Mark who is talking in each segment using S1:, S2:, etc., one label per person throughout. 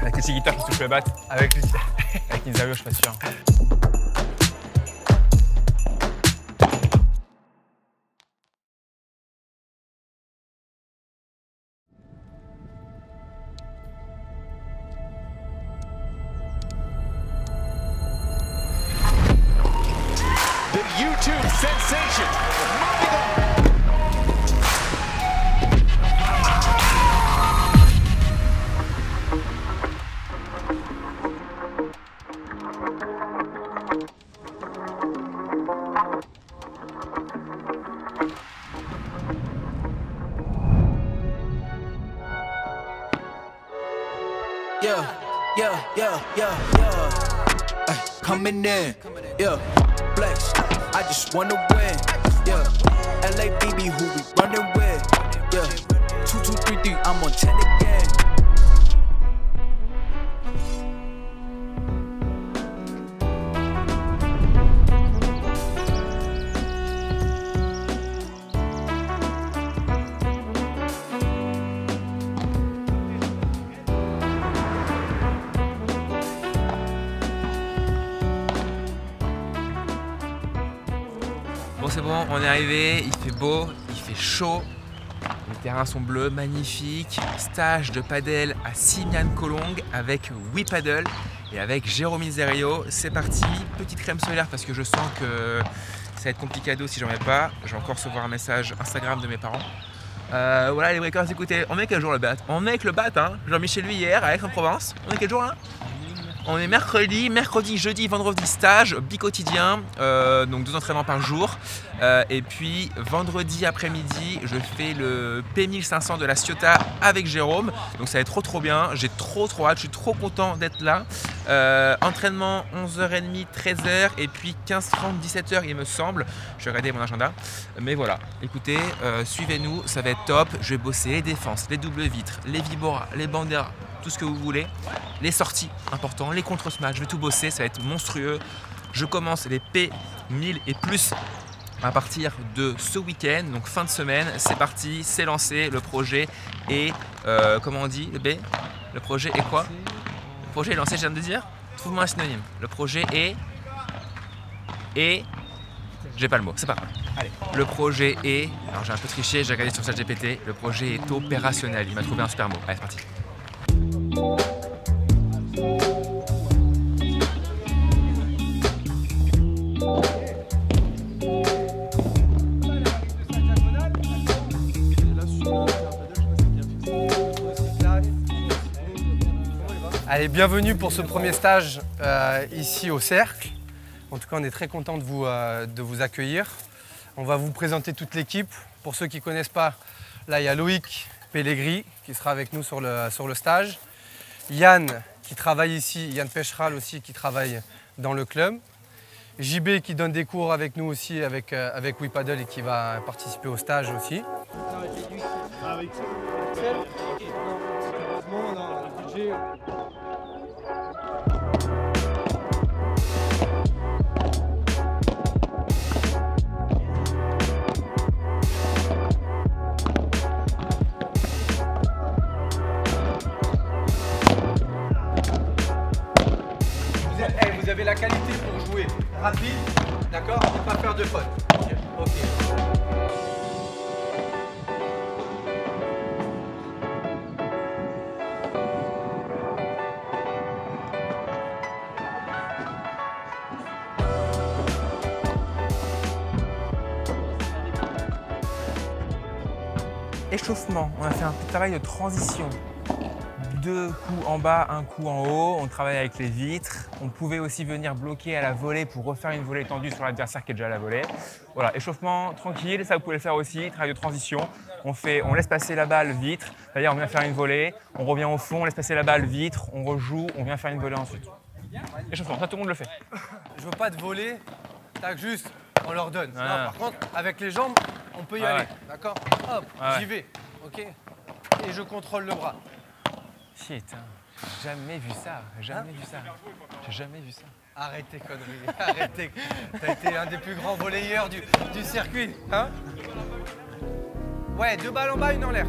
S1: Avec les guitares qui touchent la batte. Avec Inzario, je suis pas sûr.
S2: The YouTube sensation.
S3: Ay, coming in, yeah, flex. I just wanna win, yeah. LABB, who we running with, yeah. 2, 2, 3, 3, I'm on 10 again.
S1: Bon, c'est bon, on est arrivé, il fait beau, il fait chaud, les terrains sont bleus, magnifiques. Stage de padel à Simiane-Collongue avec WePaddle et avec Jérôme Inzario. C'est parti, petite crème solaire parce que je sens que ça va être compliqué si j'en mets pas. Je vais encore recevoir un message Instagram de mes parents. Voilà les breakers, écoutez, on est quel jour le bat? On est avec le bat, hein. Jean-Michel lui hier à Aix-en-Provence. On est quel jour là? On est mercredi, jeudi, vendredi stage, bi-quotidien, donc 2 entraînements par jour. Et puis vendredi après-midi, je fais le P1500 de la Ciotat avec Jérôme. Donc ça va être trop bien, j'ai trop hâte, je suis trop content d'être là. Entraînement 11h30, 13h et puis 15h30, 17h il me semble. Je vais regarder mon agenda. Mais voilà, écoutez, suivez-nous, ça va être top. Je vais bosser les défenses, les doubles vitres, les Vibora, les Banderas, tout ce que vous voulez. Les sorties, important, les contre-smash, je vais tout bosser, ça va être monstrueux. Je commence les P1000 et plus à partir de ce week-end, donc fin de semaine. C'est parti, c'est lancé, le projet est, comment on dit, le B? Le projet est quoi? Le projet est lancé, je viens de dire. Trouve-moi un synonyme. Le projet est... J'ai pas le mot, c'est pas grave. Allez. Le projet est... Alors j'ai un peu triché, j'ai regardé sur ChatGPT. Le projet est opérationnel, il m'a trouvé un super mot. Allez, c'est parti.
S4: Allez, bienvenue pour ce premier stage ici au Cercle. En tout cas, on est très content de vous accueillir. On va vous présenter toute l'équipe. Pour ceux qui ne connaissent pas, là, il y a Loïc Pellegri qui sera avec nous sur le stage. Yann qui travaille ici, Yann Pecheral aussi qui travaille dans le club. JB qui donne des cours avec nous aussi avec WePaddle et qui va participer au stage aussi. Vous avez la qualité pour jouer rapide, d'accord, et pas faire de faute. Ok.
S1: Échauffement, on a fait un petit travail de transition. 2 coups en bas, 1 coup en haut, on travaille avec les vitres. On pouvait aussi venir bloquer à la volée pour refaire une volée tendue sur l'adversaire qui est déjà à la volée. Voilà, échauffement tranquille, ça vous pouvez le faire aussi, travail de transition. On laisse passer la balle vitre, c'est-à-dire on vient faire une volée, on revient au fond, on laisse passer la balle vitre, on rejoue, on vient faire une volée ensuite. Échauffement, ça tout le monde le fait.
S4: Je veux pas de voler, tac, juste, on leur donne. Non, par contre, avec les jambes, on peut y aller, d'accord? Hop, j'y vais, ok? Et je contrôle le bras.
S1: Shit, hein. J'ai jamais vu ça, jamais vu ça. J'ai jamais vu ça.
S4: Arrête tes conneries, arrête. T'as été un des plus grands volleyeurs du circuit, hein? Ouais, 2 balles en bas, 1 en l'air.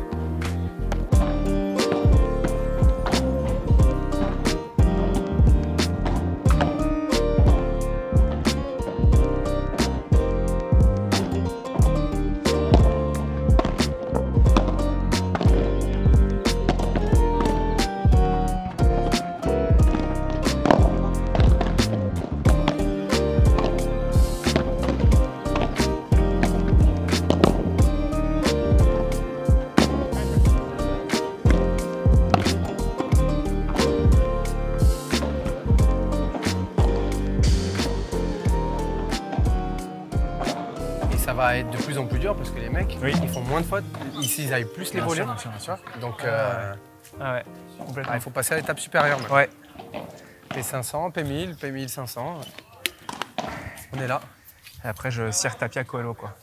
S4: va être de plus en plus dur parce que les mecs, ils font moins de fautes. Ici, ils arrivent plus les volets.
S1: Bien sûr.
S4: Donc,
S1: Ah ouais, complètement.
S4: il faut passer à l'étape supérieure maintenant.
S1: Ouais.
S4: P500, P1000, P1500. On est là.
S1: Et après, je cire tapis à Coelho, quoi.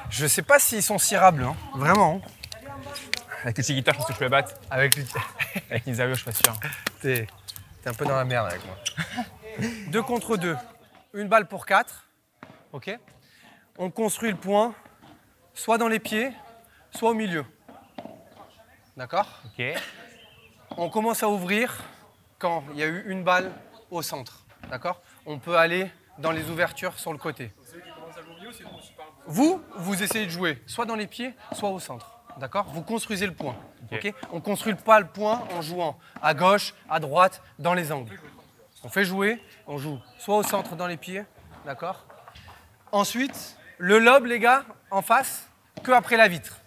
S4: Je sais pas s'ils sont cirables, hein. Vraiment.
S1: Avec le Chiquita, je pense que je peux les battre.
S4: Avec lui,
S1: Avec Nizavio, je suis pas sûr.
S4: t'es un peu dans la merde avec moi. 2 contre 2. Une balle pour 4. Ok. On construit le point soit dans les pieds, soit au milieu. D'accord?
S1: Ok.
S4: On commence à ouvrir quand il y a eu une balle au centre. D'accord? On peut aller dans les ouvertures sur le côté. Vous essayez de jouer soit dans les pieds, soit au centre. D'accord? Vous construisez le point. Ok. On ne construit pas le point en jouant à gauche, à droite, dans les angles. On fait jouer, on joue soit au centre, dans les pieds. D'accord? Ensuite, le lob, les gars, en face, que après la vitre.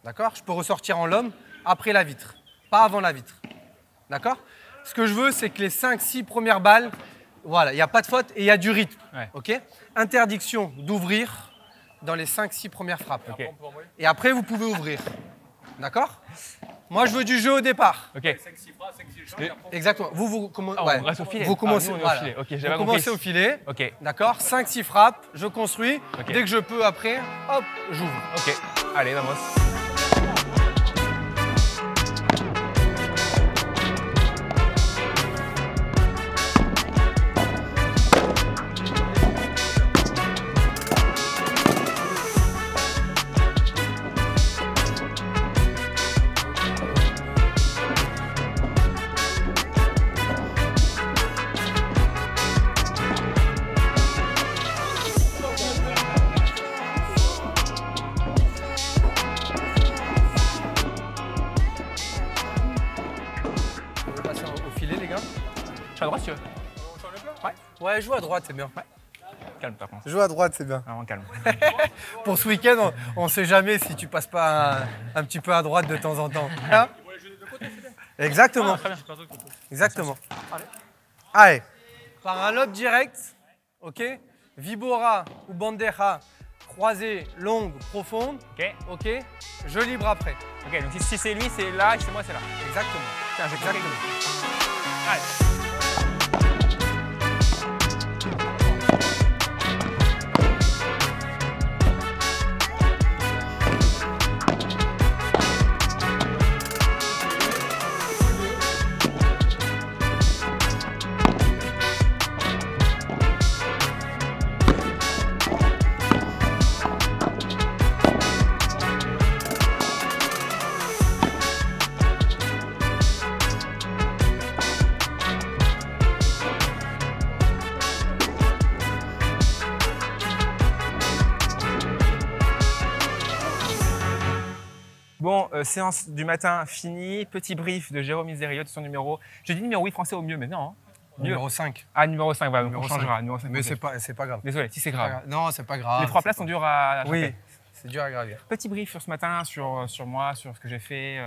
S4: D'accord? Je peux ressortir en lob après la vitre, pas avant la vitre. D'accord? Ce que je veux, c'est que les 5-6 premières balles, voilà, il n'y a pas de faute et il y a du rythme.
S1: Ouais.
S4: Ok? Interdiction d'ouvrir dans les 5-6 premières frappes.
S1: Ok.
S4: Et après, vous pouvez ouvrir. D'accord? Moi, je veux du jeu au départ.
S1: Ok.
S4: Exactement. Vous
S1: on reste au filet.
S4: Vous commencez,
S1: nous, on est au
S4: voilà.
S1: filet. Ok,
S4: Vous
S1: j'avais
S4: commencez
S1: compris.
S4: au filet.
S1: Ok.
S4: D'accord? 5-6 frappes, je construis.
S1: Ok.
S4: Dès que je peux, après, hop, j'ouvre.
S1: Ok. Allez, vamos.
S4: On va passer au filet, les gars.
S1: Je suis à droite, si tu veux.
S4: Ouais, joue à droite, c'est bien.
S1: Calme, par contre.
S4: Joue à droite, c'est bien.
S1: Vraiment calme.
S4: Pour ce week-end, on ne sait jamais si tu passes pas un petit peu à droite de temps en temps. Hein? Exactement.
S1: Très bien.
S4: Exactement. Allez. Par un lob direct, ok? Vibora ou bandeja, croisée, longue, profonde,
S1: Ok.
S4: ok? Je libre après.
S1: Ok, donc si c'est lui, c'est là, et si c'est moi, c'est là.
S4: Exactement.
S1: Tiens, j'ai
S4: Exactement.
S1: Allez. Bon, séance du matin finie. Petit brief de Jérôme Miserio de son numéro. J'ai dit numéro 8 français au mieux, mais non. Hein.
S4: Numéro 5.
S1: Ah, numéro 5, voilà, donc
S4: Numéro
S1: on changera.
S4: 5.
S1: Numéro 5,
S4: Mais
S1: ok.
S4: c'est pas grave.
S1: Désolé, si c'est grave.
S4: Non, c'est pas grave.
S1: Les 3
S4: c'est
S1: places
S4: pas-
S1: sont dures à
S4: Oui,
S1: choper.
S4: c'est dur à gravir.
S1: Petit brief sur ce matin, sur moi, sur ce que j'ai fait.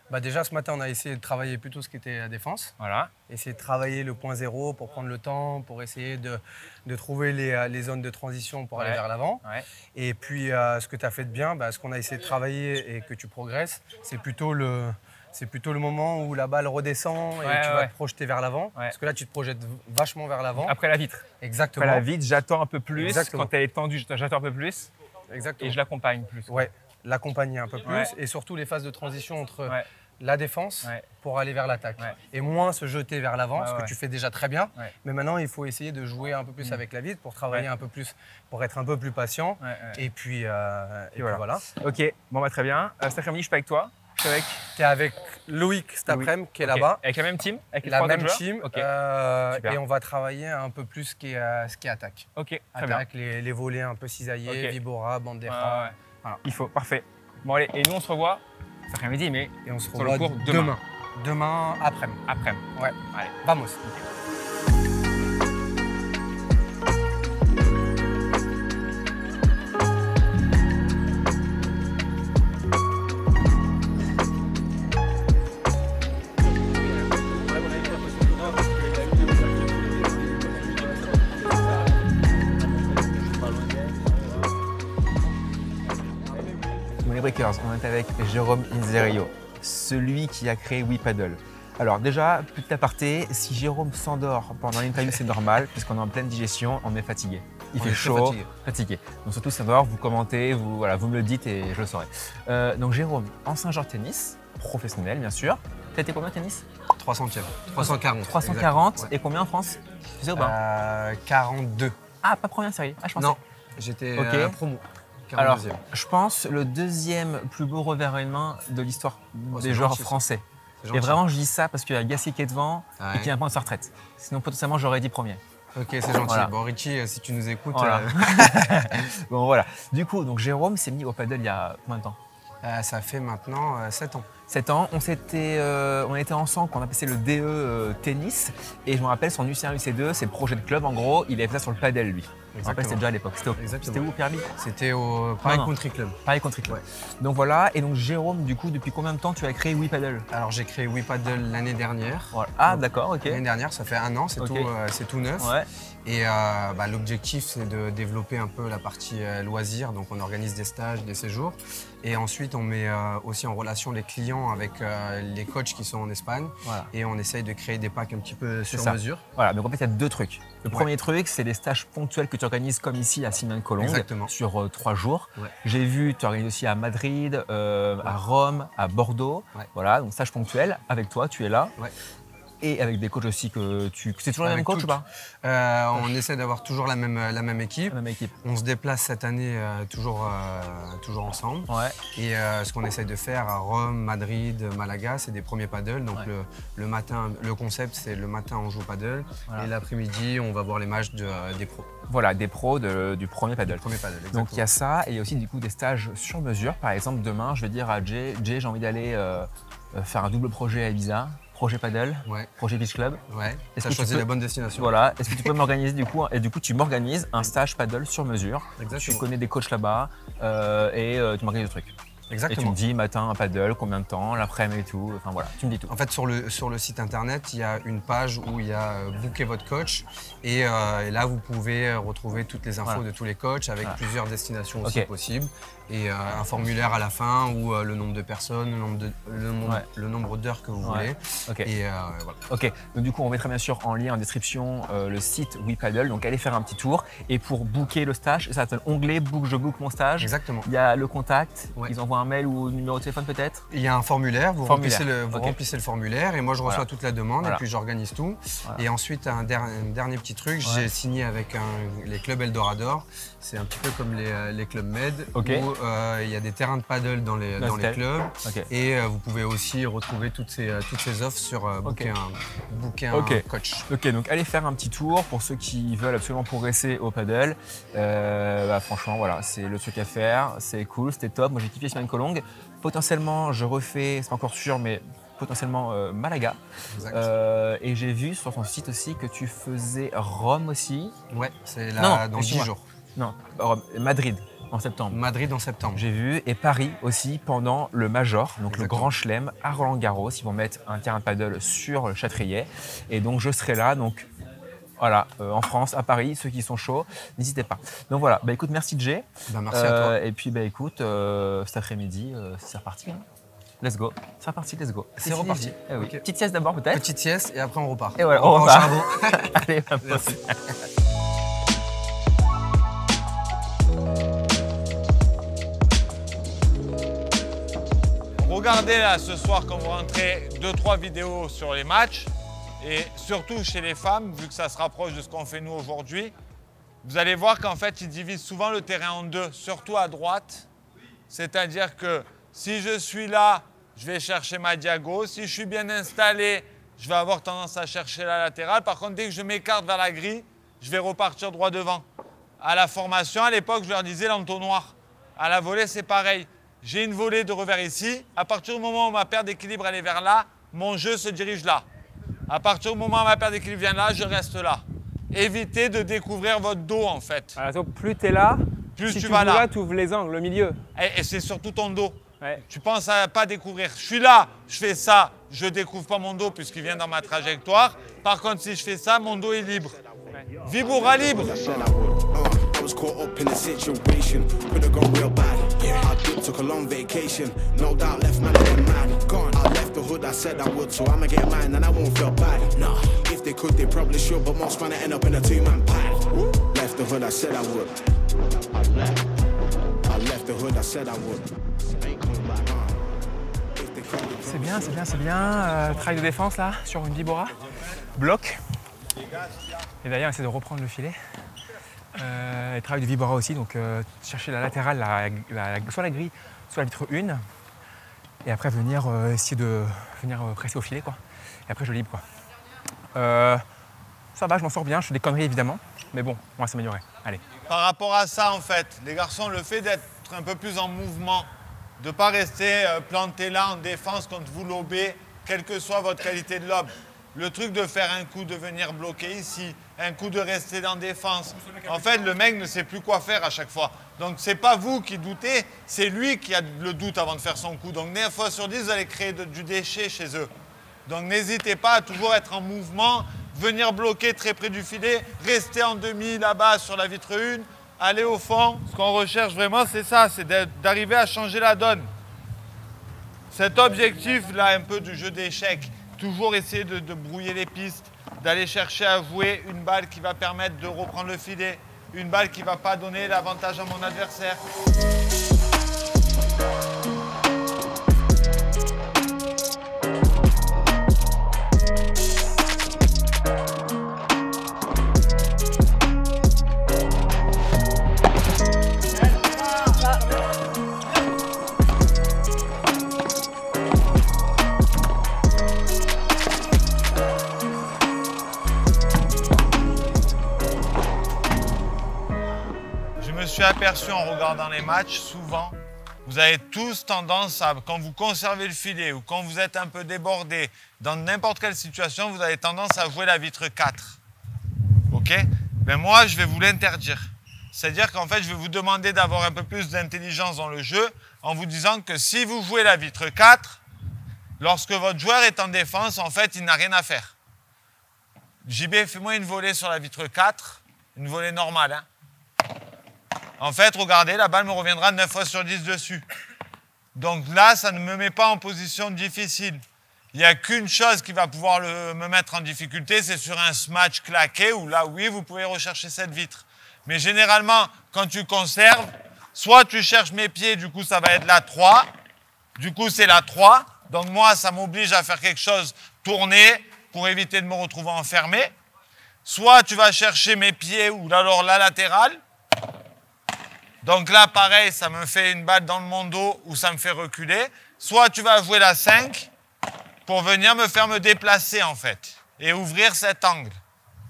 S4: Bah déjà, ce matin, on a essayé de travailler plutôt ce qui était la défense.
S1: Voilà.
S4: Essayer de travailler le point zéro pour prendre le temps, pour essayer de trouver les zones de transition pour aller
S1: Ouais.
S4: vers l'avant.
S1: Ouais.
S4: Et puis, ce que tu as fait de bien, ce qu'on a essayé de travailler et que tu progresses, c'est plutôt le moment où la balle redescend et
S1: Ouais,
S4: tu vas
S1: ouais.
S4: te projeter vers l'avant.
S1: Ouais.
S4: Parce que là, tu te projettes vachement vers l'avant.
S1: Après la vitre.
S4: Exactement.
S1: Après la vitre, j'attends un peu plus.
S4: Exactement.
S1: Quand elle est tendue, j'attends un peu plus.
S4: Exactement.
S1: Et je l'accompagne plus.
S4: Ouais, l'accompagner un peu plus.
S1: Ouais.
S4: Et surtout les phases de transition entre
S1: Ouais.
S4: la défense
S1: Ouais.
S4: pour aller vers l'attaque.
S1: Ouais.
S4: Et moins se jeter vers l'avant,
S1: Ouais,
S4: ce que
S1: ouais.
S4: tu fais déjà très bien.
S1: Ouais.
S4: Mais maintenant, il faut essayer de jouer un peu plus avec la vitre pour travailler
S1: Ouais.
S4: un peu plus, pour être un peu plus patient.
S1: Ouais, ouais.
S4: Et puis, voilà.
S1: Ok, bon bah très bien. Cet après-midi, je suis pas avec toi. Je suis avec
S4: Tu es avec Loïc cet après-midi qui est
S1: Ok.
S4: là-bas.
S1: Avec la même team, avec les
S4: La
S1: 3
S4: même
S1: autres
S4: team.
S1: joueurs. Ok,
S4: Et
S1: Super.
S4: on va travailler un peu plus ce qui est attaque.
S1: ok, très bien.
S4: Attaque, les volets un peu cisaillés,
S1: Ok.
S4: Vibora,
S1: Ouais,
S4: Bandeja.
S1: ouais.
S4: Voilà.
S1: Il faut, parfait. Bon allez, et nous on se revoit cet après-midi, mais
S4: Et on se
S1: Sur le
S4: revoit
S1: cours demain.
S4: Demain après-midi.
S1: après.
S4: Ouais.
S1: Allez.
S4: Vamos.
S1: Breakers, on est avec Jérôme Inzerillo, celui qui a créé WePaddle. Alors déjà, petit aparté, si Jérôme s'endort pendant l'interview, c'est normal, puisqu'on est en pleine digestion, on est fatigué. Il fait chaud, fatigué. Donc surtout s'endort, vous commentez, vous me le dites et je le saurai. Donc Jérôme, ancien joueur de tennis, professionnel bien sûr. T'as été combien de tennis?
S4: 300e. 340.
S1: 340
S4: exactement.
S1: et combien en France? Tu sais ou pas
S4: 42.
S1: Ah, pas première série. Ah, je pensais.
S4: Non, j'étais
S1: Ok.
S4: promo. 42e.
S1: Alors, je pense le deuxième plus beau revers à une main de l'histoire
S4: Oh,
S1: des
S4: c'est
S1: joueurs
S4: gentil, ça.
S1: français.
S4: C'est
S1: Et
S4: gentil.
S1: vraiment, je dis ça parce qu'il y a Gassi qui est devant
S4: Ouais.
S1: et qui vient prendre sa retraite. Sinon, potentiellement, j'aurais dit premier.
S4: Ok, c'est gentil.
S1: Voilà.
S4: Bon, Richie, si tu nous écoutes,
S1: Voilà. Bon, voilà. Du coup, donc Jérôme s'est mis au paddle il y a combien de temps?
S4: ça fait maintenant 7 ans.
S1: 7 ans. On était ensemble quand on a passé le DE tennis. Et je me rappelle, son UC1, UC2, c'est le projet de club en gros. Il avait fait ça sur le paddle, lui. Je me rappelle, c'était déjà à l'époque. C'était où, Pierre-Louis?
S4: C'était au Paris
S1: Non.
S4: Country Club.
S1: Paris Country Club.
S4: Ouais.
S1: Donc voilà. Et donc, Jérôme, du coup, depuis combien de temps tu as créé WePaddle?
S4: Alors, j'ai créé WePaddle l'année dernière.
S1: Voilà. Ah, d'accord, ok.
S4: L'année dernière, ça fait 1 an, c'est
S1: Ok.
S4: tout neuf.
S1: Ouais.
S4: Et l'objectif, c'est de développer un peu la partie loisirs. Donc, on organise des stages, des séjours. Et ensuite, on met aussi en relation les clients avec les coachs qui sont en Espagne.
S1: Voilà.
S4: Et on essaye de créer des packs un petit peu sur
S1: ça.
S4: mesure.
S1: Voilà, donc en fait, il y a deux trucs. Le
S4: Ouais.
S1: premier truc, c'est des stages ponctuels que tu organises comme ici à Simiane-Colongue
S4: Exactement.
S1: sur 3 jours.
S4: Ouais.
S1: J'ai vu, tu organises aussi à Madrid, à Rome, à Bordeaux.
S4: Ouais.
S1: Voilà, donc stage ponctuel. Avec toi, tu es là.
S4: Ouais.
S1: Et avec des coachs aussi que tu. C'est toujours le même
S4: Avec
S1: coach ou
S4: toutes.
S1: pas?
S4: On essaie d'avoir toujours la même équipe.
S1: La même équipe.
S4: On se déplace cette année toujours ensemble.
S1: Ouais.
S4: Et ce qu'on essaye de faire à Rome, Madrid, Malaga, c'est des premiers paddles. Donc
S1: Ouais.
S4: le matin, le concept, c'est le matin on joue au paddle
S1: Voilà.
S4: et l'après-midi on va voir les matchs des pros.
S1: Voilà, des pros du premier paddle.
S4: Premier paddle.
S1: Donc il y a ça et il y a aussi du coup des stages sur mesure. Par exemple, demain, je vais dire à Jay, j'ai envie d'aller faire un double projet à Ibiza, projet paddle,
S4: Ouais,
S1: projet beach club.
S4: ouais.
S1: Est-ce
S4: Ça
S1: que tu
S4: choisit
S1: peux-
S4: la bonne destination.
S1: Voilà, est-ce que tu peux m'organiser du coup, et du coup tu m'organises un stage paddle sur mesure.
S4: Exactement.
S1: Tu connais des coachs là-bas et tu m'organises le truc. Et tu
S4: Exactement.
S1: me dis matin un paddle, combien de temps, l'après-midi et tout, enfin voilà, tu me dis tout.
S4: En fait, sur le site internet, il y a une page où il y a Booker votre coach et là, vous pouvez retrouver toutes les infos
S1: Voilà.
S4: de tous les coachs avec
S1: Voilà.
S4: plusieurs destinations aussi
S1: Ok.
S4: possibles et un formulaire à la fin où le nombre de personnes,
S1: Ouais.
S4: le nombre d'heures que vous
S1: Ouais.
S4: voulez.
S1: Ok.
S4: Et voilà.
S1: Ok, donc du coup on mettra bien sûr en lien en description le site WePaddle, donc allez faire un petit tour. Et pour booker le stage, ça s'appelle onglet Book, je book mon stage.
S4: Exactement.
S1: Il y a le contact,
S4: Ouais.
S1: ils envoient un mail ou un numéro de téléphone peut-être.
S4: Il y a un formulaire, vous
S1: Formulaire.
S4: remplissez
S1: Ok.
S4: le formulaire et moi je reçois
S1: Voilà.
S4: toute la demande
S1: Voilà.
S4: et puis j'organise tout.
S1: Voilà.
S4: Et ensuite un dernier petit truc, j'ai signé avec les clubs Eldorado. C'est un petit peu comme les clubs Med
S1: Ok.
S4: où il y a des terrains de paddle dans les
S1: Hôtel.
S4: clubs.
S1: Ok.
S4: Et vous pouvez aussi retrouver toutes ces offres sur Booker un
S1: Ok.
S4: coach.
S1: Ok, donc allez faire un petit tour pour ceux qui veulent absolument progresser au paddle. Franchement, voilà, c'est le truc à faire, c'est cool, c'était top. Moi j'ai kiffé Simiane-Colongue. Potentiellement, je refais, c'est pas encore sûr, mais potentiellement Malaga.
S4: Exact.
S1: Et j'ai vu sur ton site aussi que tu faisais Rome aussi.
S4: Ouais, c'est
S1: Non,
S4: là dans 10
S1: excuse-moi.
S4: jours.
S1: Non, Rome, Madrid en septembre.
S4: Madrid en septembre.
S1: J'ai vu, et Paris aussi pendant le Major, donc le
S4: Exactement.
S1: Grand Chelem à Roland-Garros. Ils vont mettre un terrain de paddle sur le Châtrier. Et donc je serai là, donc voilà, en France, à Paris, ceux qui sont chauds, n'hésitez pas. Donc voilà, bah écoute, merci Jay.
S4: Ben, merci à toi.
S1: Et puis bah écoute, cet après-midi, c'est reparti. Hein. Let's go. C'est reparti, let's go.
S4: C'est reparti.
S1: Eh oui.
S4: Ok.
S1: Petite sieste d'abord peut-être.
S4: Petite sieste et après on repart.
S1: Et voilà,
S4: on
S1: on
S4: repart au
S1: repart.
S4: charbon.
S1: Allez, vamos.
S4: Merci.
S5: Regardez là ce soir quand vous rentrez 2-3 vidéos sur les matchs et surtout chez les femmes, vu que ça se rapproche de ce qu'on fait nous aujourd'hui, vous allez voir qu'en fait ils divisent souvent le terrain en deux, surtout à droite. C'est-à-dire que si je suis là, je vais chercher ma diago. Si je suis bien installé, je vais avoir tendance à chercher la latérale. Par contre, dès que je m'écarte vers la grille, je vais repartir droit devant. À la formation, à l'époque, je leur disais l'entonnoir. À la volée, c'est pareil. J'ai une volée de revers ici. À partir du moment où ma paire d'équilibre elle est vers là, mon jeu se dirige là. À partir du moment où ma paire d'équilibre vient là, je reste là. Évitez de découvrir votre dos en fait.
S6: Voilà, donc plus tu es là,
S5: Plus
S6: si
S5: tu
S6: tu
S5: vas
S6: vas
S5: là.
S6: là, tu ouvres les angles, le milieu.
S5: Et c'est surtout ton dos.
S6: Ouais.
S5: Tu penses à pas découvrir. Je suis là, je fais ça, je découvre pas mon dos puisqu'il vient dans ma trajectoire. Par contre, si je fais ça, mon dos est libre. Vibora libre.
S3: I was
S7: caught up in the situation. Could have gone real bad. I took a long vacation. No doubt left man again mad. Gone. I left the hood, I said I would, so I'ma get mine and I won't feel bad. Nah, if they could, they probably should, but most man end up in a two-man pad. Left the hood, I said I would. I left the hood, I said I would.
S1: C'est bien, c'est bien, c'est bien. Travail de défense là, sur une Vibora. Bloc. Et d'ailleurs, essayer de reprendre le filet. Et travail de Vibora aussi, donc chercher la latérale, soit la grille, soit la vitre 1. Et après venir essayer de venir presser au filet, quoi. Et après je libre, quoi. Ça va, je m'en sors bien, je fais des conneries évidemment. Mais bon, on va s'améliorer. Allez.
S5: Par rapport à ça, en fait, les garçons, le fait d'être un peu plus en mouvement, de ne pas rester planté là en défense quand vous lobez, quelle que soit votre qualité de lob. Le truc de faire un coup, de venir bloquer ici, un coup de rester en défense. En fait, le mec ne sait plus quoi faire à chaque fois. Donc, ce n'est pas vous qui doutez, c'est lui qui a le doute avant de faire son coup. Donc, 9 fois sur 10, vous allez créer du déchet chez eux. Donc, n'hésitez pas à toujours être en mouvement, venir bloquer très près du filet, rester en demi là-bas sur la vitre 1, aller au fond. Ce qu'on recherche vraiment, c'est ça, c'est d'arriver à changer la donne. Cet objectif-là, un peu du jeu d'échecs, toujours essayer de brouiller les pistes, d'aller chercher à jouer une balle qui va permettre de reprendre le filet, une balle qui ne va pas donner l'avantage à mon adversaire. Je me suis aperçu en regardant les matchs, souvent, vous avez tous tendance à, quand vous conservez le filet ou quand vous êtes un peu débordé, dans n'importe quelle situation, vous avez tendance à jouer la vitre 4. Ok? Ben moi, je vais vous l'interdire. C'est-à-dire qu'en fait, je vais vous demander d'avoir un peu plus d'intelligence dans le jeu en vous disant que si vous jouez la vitre 4, lorsque votre joueur est en défense, en fait, il n'a rien à faire. JB, fais-moi une volée sur la vitre 4, une volée normale, hein. En fait, regardez, la balle me reviendra 9 fois sur 10 dessus. Donc là, ça ne me met pas en position difficile. Il n'y a qu'une chose qui va pouvoir me mettre en difficulté, c'est sur un smash claqué où là, oui, vous pouvez rechercher cette vitre. Mais généralement, quand tu conserves, soit tu cherches mes pieds, du coup, ça va être la 3. Du coup, c'est la 3. Donc moi, ça m'oblige à faire quelque chose, tourner, pour éviter de me retrouver enfermé. Soit tu vas chercher mes pieds ou alors la latérale. Donc là, pareil, ça me fait une balle dans mon dos ou ça me fait reculer. Soit tu vas jouer la 5 pour venir me faire me déplacer, en fait, et ouvrir cet angle.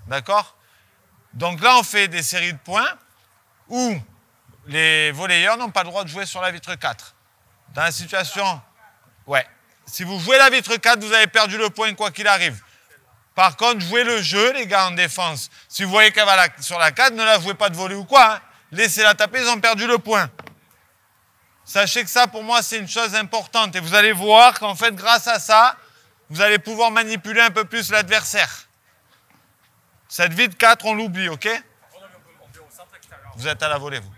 S5: D'accord? Donc là, on fait des séries de points où les volleyeurs n'ont pas le droit de jouer sur la vitre 4. Dans la situation, ouais. Si vous jouez la vitre 4, vous avez perdu le point quoi qu'il arrive. Par contre, jouez le jeu, les gars, en défense. Si vous voyez qu'elle va sur la 4, ne la jouez pas de volley ou quoi, hein. Laissez-la taper, ils ont perdu le point. Sachez que ça, pour moi, c'est une chose importante. Et vous allez voir qu'en fait, grâce à ça, vous allez pouvoir manipuler un peu plus l'adversaire. Cette vitre 4, on l'oublie, ok? Vous êtes à la volée, vous.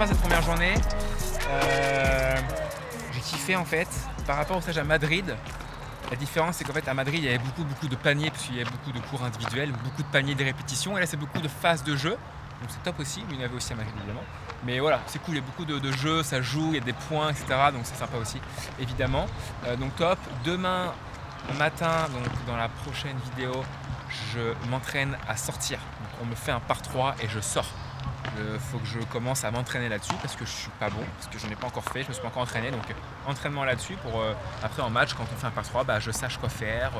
S1: Cette première journée, j'ai kiffé en fait par rapport au stage à Madrid. La différence, c'est qu'en fait, à Madrid, il y avait beaucoup de paniers, parce qu'il y avait beaucoup de cours individuels, beaucoup de paniers de répétitions. Et là, c'est beaucoup de phases de jeu. Donc c'est top aussi, mais il y en avait aussi à Madrid, évidemment. Mais voilà, c'est cool, il y a beaucoup de jeux, ça joue, il y a des points, etc. Donc c'est sympa aussi, évidemment. Donc top. Demain matin, donc dans la prochaine vidéo, je m'entraîne à sortir. Donc on me fait un par 3 et je sors. Il faut que je commence à m'entraîner là-dessus parce que je suis pas bon, parce que je n'ai pas encore fait, je me suis pas encore entraîné. Donc entraînement là-dessus pour après en match, quand on fait un par 3, bah, je sache quoi faire,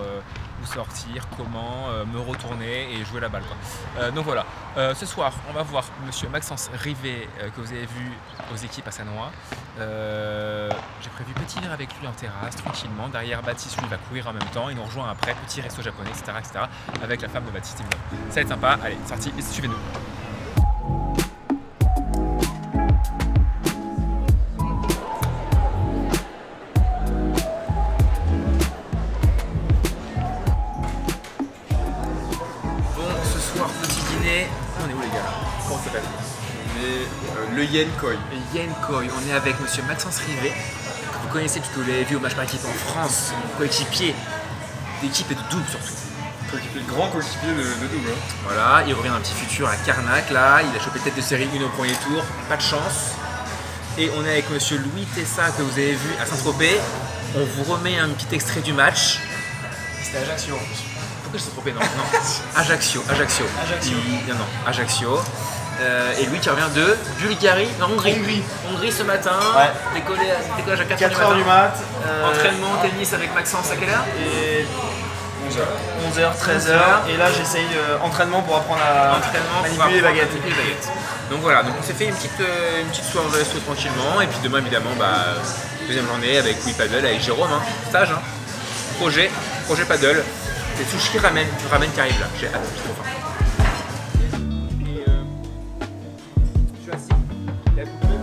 S1: où sortir, comment, me retourner et jouer la balle, quoi. Donc voilà, ce soir on va voir monsieur Maxence Rivet que vous avez vu aux équipes à Sannois. J'ai prévu petit verre avec lui en terrasse, tranquillement. Derrière Baptiste, lui va courir en même temps, il nous rejoint après, petit resto japonais, etc. avec la femme de Baptiste évidemment. Ça va être sympa, allez, sorti, suivez-nous. On est où les gars? Comment ça s'appelle?
S8: On est le Yen Koi.
S1: Le Yen Koi. On est avec monsieur Maxence Rivet, que vous connaissez puisque vous l'avez vu au match par équipe en France, coéquipier d'équipe et de double surtout.
S8: Le grand coéquipier de double. Hein.
S1: Voilà, il revient d'un petit futur à Carnac là, il a chopé tête de série 1 au premier tour, pas de chance. Et on est avec monsieur Louis Tessa que vous avez vu à Saint-Tropez. On vous remet un petit extrait du match.
S6: C'était Ajaccio.
S1: Pourquoi je suis trompé? Non, Ajaccio. Non, Ajaccio. Et lui qui revient de Bulgarie, non, Hongrie. Hongrie ce matin, ouais. Décollage à 4h du mat. Entraînement, tennis avec Maxence à quelle heure?
S6: Et 11h, 13h. Et là j'essaye entraînement pour apprendre à manipuler les baguettes.
S1: Donc voilà, donc on s'est fait une petite soirée resto tranquillement. Et puis demain évidemment, deuxième journée avec Wii Paddle, avec Jérôme, hein, stage. Hein. Projet paddle. C'est sushi ramen qui arrive là, j'ai hâte, j'ai trop faim. Je suis assis, il a coupé.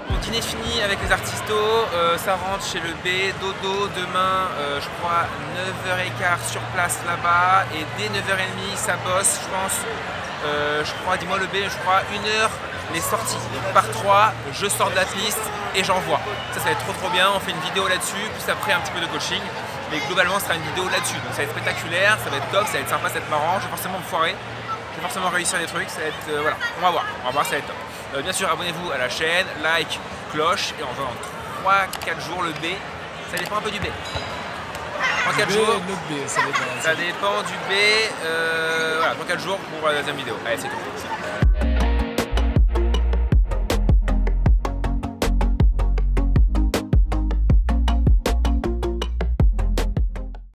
S1: Mon dîner fini avec les artistos, ça rentre chez le B, dodo demain, je crois 9h15 sur place là-bas, et dès 9h30 ça bosse, je pense, je crois, dis-moi le B, je crois 1h. Les sorties par 3, je sors de l'atliste et j'envoie. Ça va être trop bien, on fait une vidéo là-dessus, plus après un petit peu de coaching. Mais globalement, ce sera une vidéo là-dessus. Donc ça va être spectaculaire, ça va être top, ça va être sympa, ça va être marrant. Je vais forcément me foirer, je vais forcément réussir des trucs, ça va être... voilà, on va voir, ça va être top. Bien sûr, abonnez-vous à la chaîne, like, cloche, et on va en 3-4 jours le B. Ça dépend un peu du B. En 4 jours, ça dépend du B. Voilà, dans 4 jours pour la deuxième vidéo. Allez, c'est tout.